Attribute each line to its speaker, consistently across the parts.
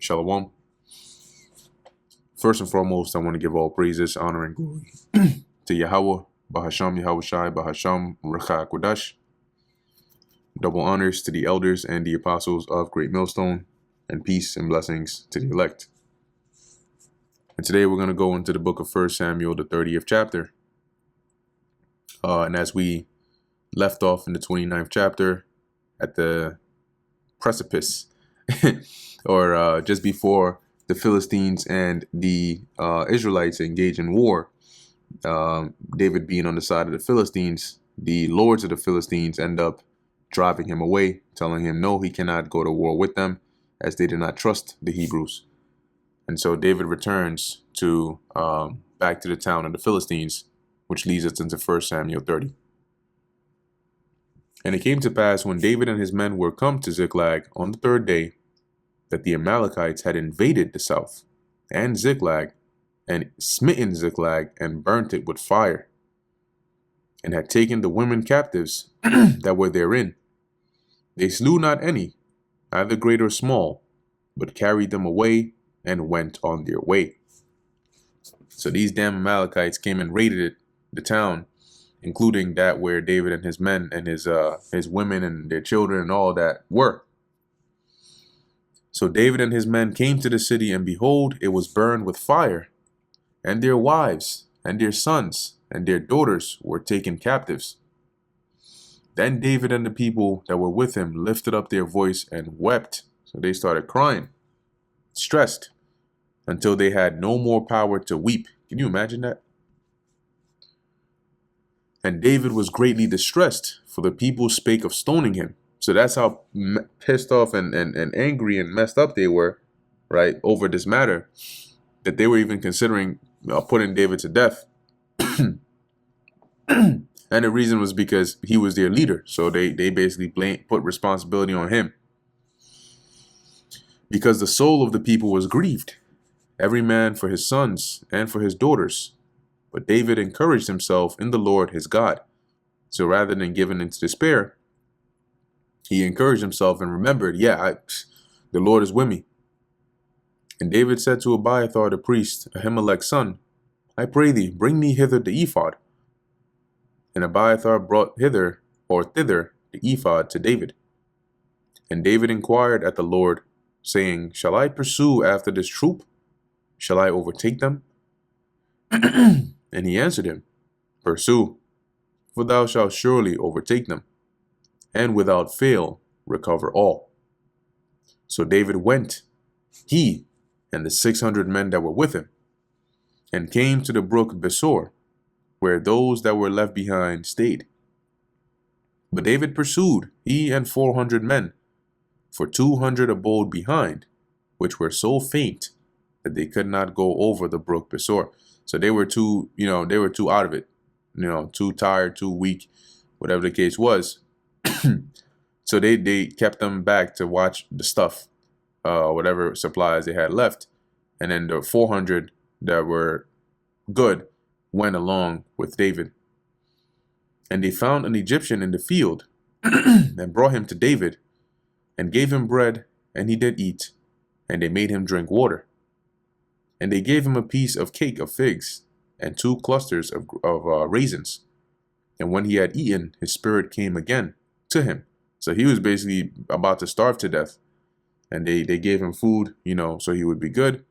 Speaker 1: Shalom. First and foremost, I want to give all praises, honor, and glory to Yahweh, Bahasham Yahushai, Bahasham Recha Kodash. Double honors to the elders and the apostles of Great Millstone, and peace and blessings to the elect. And today we're going to go into the book of 1 Samuel, the 30th chapter. And as we left off in the 29th chapter at the precipice, or just before the Philistines and the Israelites engage in war, David being on the side of the Philistines, the lords of the Philistines end up driving him away, telling him no, he cannot go to war with them, as they did not trust the Hebrews. And so David returns to back to the town of the Philistines, which leads us into 1 Samuel 30. And it came to pass, when David and his men were come to Ziklag on the third day, that the Amalekites had invaded the south and Ziklag, and smitten Ziklag, and burnt it with fire, and had taken the women captives that were therein. They slew not any, neither great or small, but carried them away and went on their way. So these damn Amalekites came and raided the town, including that where David and his men and his women and their children and all that were. So David and his men came to the city, and behold, it was burned with fire, and their wives and their sons and their daughters were taken captives. Then David and the people that were with him lifted up their voice and wept. So they started crying, stressed, until they had no more power to weep. Can you imagine that? And David was greatly distressed, for the people spake of stoning him. So that's how pissed off and angry and messed up they were, right, over this matter, that they were even considering putting David to death. And the reason was because he was their leader. So they basically put responsibility on him. Because the soul of the people was grieved, every man for his sons and for his daughters. But David encouraged himself in the Lord his God. So rather than giving into despair, he encouraged himself and remembered, the Lord is with me. And David said to Abiathar the priest, Ahimelech's son, I pray thee, bring me hither the ephod. And Abiathar brought thither the ephod to David. And David inquired at the Lord, saying, Shall I pursue after this troop? Shall I overtake them? And he answered him, Pursue, for thou shalt surely overtake them, and without fail recover all. So David went, he and the 600 men that were with him, and came to the brook Besor, where those that were left behind stayed. But David pursued, he and 400 men, for 200 abode behind, which were so faint that they could not go over the brook Besor. So they were too out of it, too tired, too weak, whatever the case was. So they kept them back to watch the stuff, whatever supplies they had left. And then the 400 that were good went along with David. And they found an Egyptian in the field and brought him to David and gave him bread, and he did eat, and they made him drink water. And they gave him a piece of cake of figs and 2 clusters of raisins. And when he had eaten, his spirit came again to him. So he was basically about to starve to death. And they gave him food, so he would be good.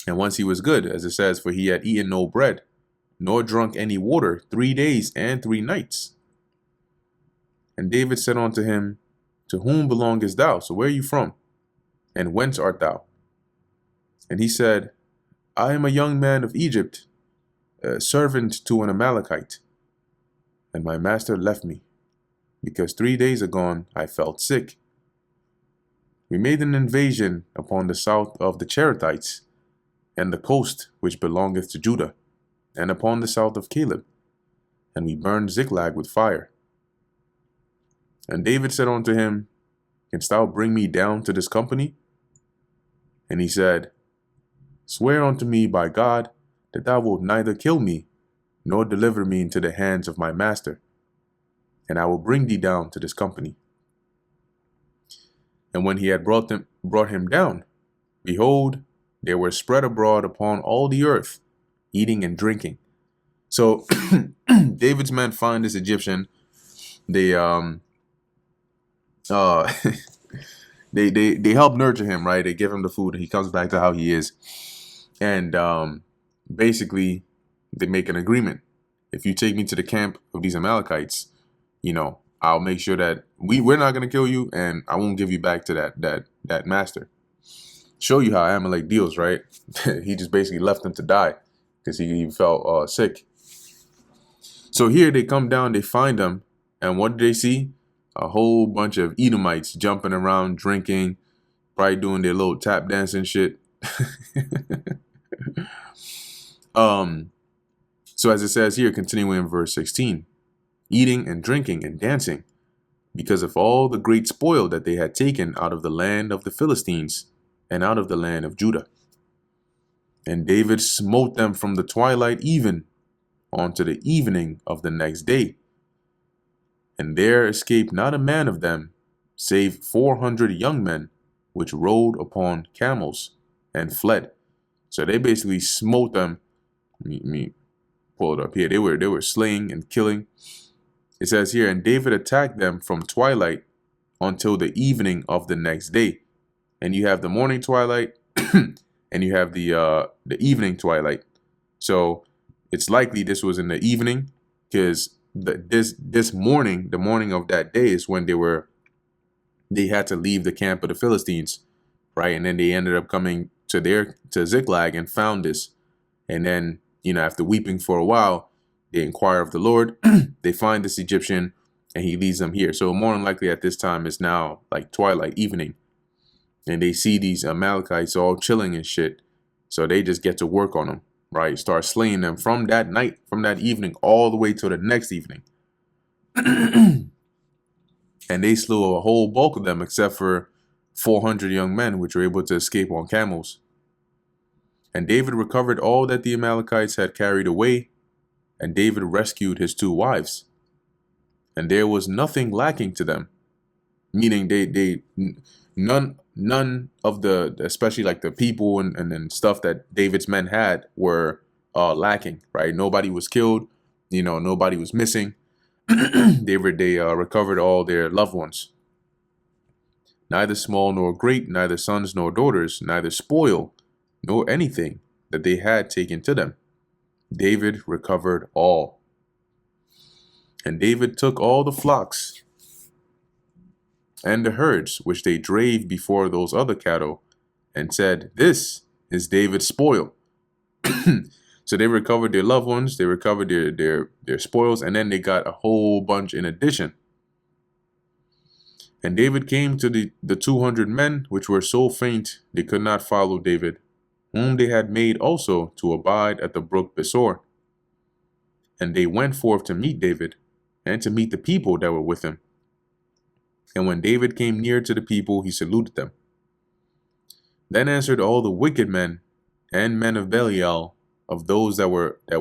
Speaker 1: And once he was good, as it says, for he had eaten no bread, nor drunk any water 3 days and 3 nights. And David said unto him, To whom belongest thou? So where are you from? And whence art thou? And he said, I am a young man of Egypt, a servant to an Amalekite. And my master left me, because 3 days agone I felt sick. We made an invasion upon the south of the Cherethites, and the coast which belongeth to Judah, and upon the south of Caleb, and we burned Ziklag with fire. And David said unto him, Canst thou bring me down to this company? And he said, Swear unto me by God that thou wilt neither kill me, nor deliver me into the hands of my master, and I will bring thee down to this company. And when he had brought him down, behold, they were spread abroad upon all the earth, eating and drinking. So David's men find this Egyptian. They uh they help nurture him, right? They give him the food. He comes back to how he is, and basically they make an agreement. If you take me to the camp of these Amalekites, I'll make sure that we're not gonna kill you, and I won't give you back to that master. Show you how Amalek deals, right? He just basically left them to die because he felt sick. So here they come down, they find them, and what do they see? A whole bunch of Edomites jumping around, drinking, probably doing their little tap dancing shit. So as it says here, continuing in verse 16, eating and drinking and dancing, because of all the great spoil that they had taken out of the land of the Philistines and out of the land of Judah. And David smote them from the twilight even unto the evening of the next day. And there escaped not a man of them, save 400 young men, which rode upon camels and fled. So they basically smote them. Let me pull it up here. They were slaying and killing. It says here, and David attacked them from twilight until the evening of the next day. And you have the morning twilight and you have the evening twilight. So it's likely this was in the evening, because this morning, the morning of that day, is when they had to leave the camp of the Philistines, right? And then they ended up coming to Ziklag and found this. And then, after weeping for a while, they inquire of the Lord. They find this Egyptian, and he leads them here. So more than likely at this time is now like twilight, evening. And they see these Amalekites all chilling and shit. So they just get to work on them, right? Start slaying them from that night, from that evening, all the way to the next evening. And they slew a whole bulk of them, except for 400 young men, which were able to escape on camels. And David recovered all that the Amalekites had carried away, and David rescued his 2 wives. And there was nothing lacking to them, meaning none of the, especially like the people and stuff that David's men had, were lacking, right? Nobody was killed, nobody was missing. They recovered all their loved ones. Neither small nor great, neither sons nor daughters, neither spoil nor anything that they had taken to them. David recovered all. And David took all the flocks and the herds which they drave before those other cattle, and said, this is David's spoil. So they recovered their loved ones, they recovered their spoils, and then they got a whole bunch in addition. And David came to the 200 men, which were so faint they could not follow David, whom they had made also to abide at the brook Besor. And they went forth to meet David, and to meet the people that were with him. And when David came near to the people, he saluted them. Then answered all the wicked men and men of Belial, of those that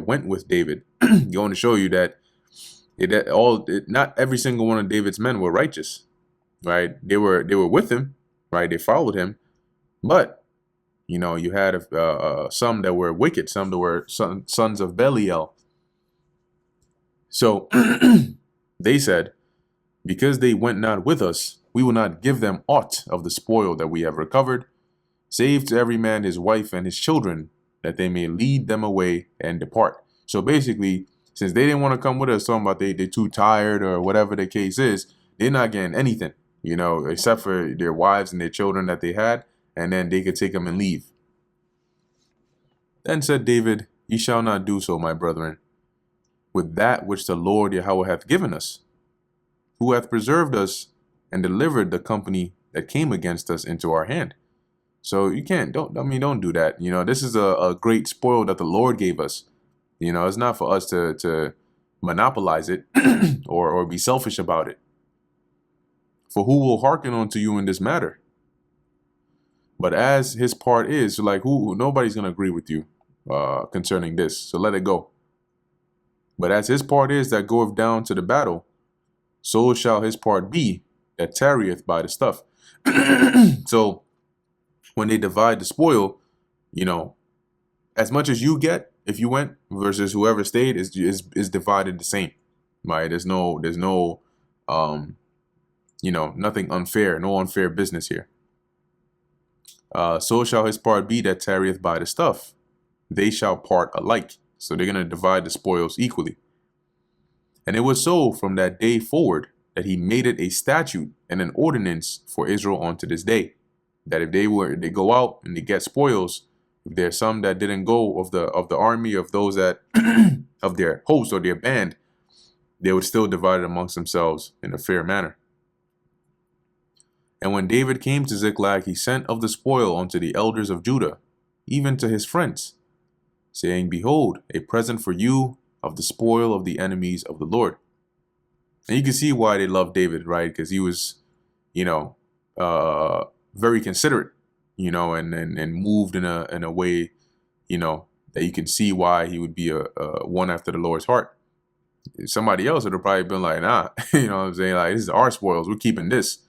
Speaker 1: went with David, going to show you that not every single one of David's men were righteous, right? They were with him, right? They followed him, but you had some that were wicked, some that were sons of Belial. So they said, because they went not with us, we will not give them aught of the spoil that we have recovered, save to every man his wife and his children, that they may lead them away and depart. So basically, since they didn't want to come with us, talking about they're too tired or whatever the case is, they're not getting anything, except for their wives and their children that they had, and then they could take them and leave. Then said David, ye shall not do so, my brethren, with that which the Lord Yahweh hath given us, who hath preserved us and delivered the company that came against us into our hand. So you don't do that. This is a great spoil that the Lord gave us. It's not for us to monopolize it or be selfish about it. For who will hearken unto you in this matter? But as his part is, nobody's going to agree with you concerning this. So let it go. But as his part is that goeth down to the battle, so shall his part be that tarrieth by the stuff. So when they divide the spoil, you know, as much as you get if you went versus whoever stayed is divided the same, right? There's no nothing unfair, no unfair business here. So shall his part be that tarrieth by the stuff. They shall part alike. So they're going to divide the spoils equally. And it was so from that day forward that he made it a statute and an ordinance for Israel unto this day, that if they go out and they get spoils, if there's some that didn't go of the army, of those that of their host or their band, they would still divide it amongst themselves in a fair manner. And when David came to Ziklag, he sent of the spoil unto the elders of Judah, even to his friends, saying, Behold, a present for you of the spoil of the enemies of the Lord. And you can see why they loved David, right? Because he was, very considerate, and moved in a way, that you can see why he would be a one after the Lord's heart. If somebody else would have probably been like, nah, you know what I'm saying? Like, this is our spoils. We're keeping this.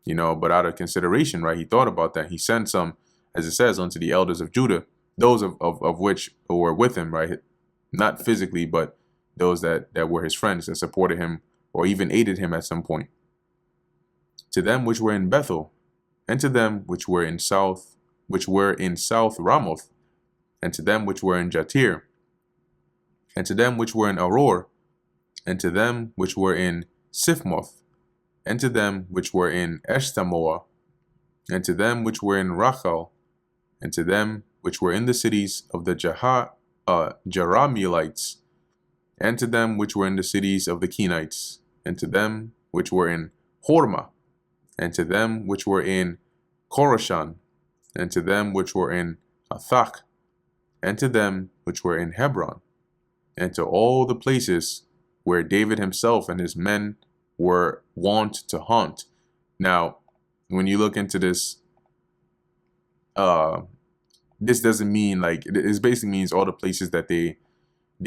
Speaker 1: But out of consideration, right, he thought about that. He sent some, as it says, unto the elders of Judah, those of which were with him, right? Not physically, but those that were his friends that supported him or even aided him at some point. To them which were in Bethel, and to them which were in South Ramoth, and to them which were in Jatir, and to them which were in Aror, and to them which were in Siphmoth, and to them which were in Eshtamoa, and to them which were in Rachel, and to them which were in the cities of the Jerahmeelites, and to them which were in the cities of the Kenites, and to them which were in Hormah, and to them which were in Korashan, and to them which were in Athach, and to them which were in Hebron, and to all the places where David himself and his men were wont to hunt. Now, when you look into this, this doesn't mean like, it basically means all the places that they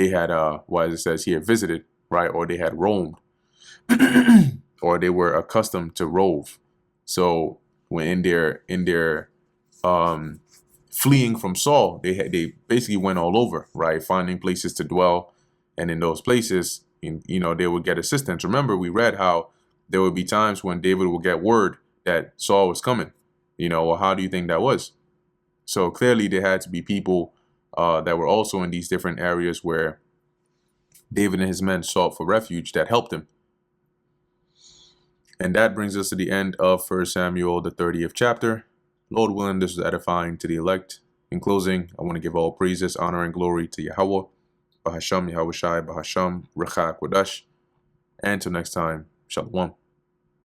Speaker 1: had, as it says here, visited, right? Or they had roamed, or they were accustomed to rove. So when in their fleeing from Saul, they basically went all over, right? Finding places to dwell, and in those places, they would get assistance. Remember, we read how there would be times when David would get word that Saul was coming. Well, how do you think that was? So clearly there had to be people that were also in these different areas where David and his men sought for refuge that helped him. And that brings us to the end of 1 Samuel, the 30th chapter. Lord willing, this was edifying to the elect. In closing, I want to give all praises, honor, and glory to Yahweh, Bahasham Yahushai, Bahasham Rechak Wadash. And until next time, Shalom.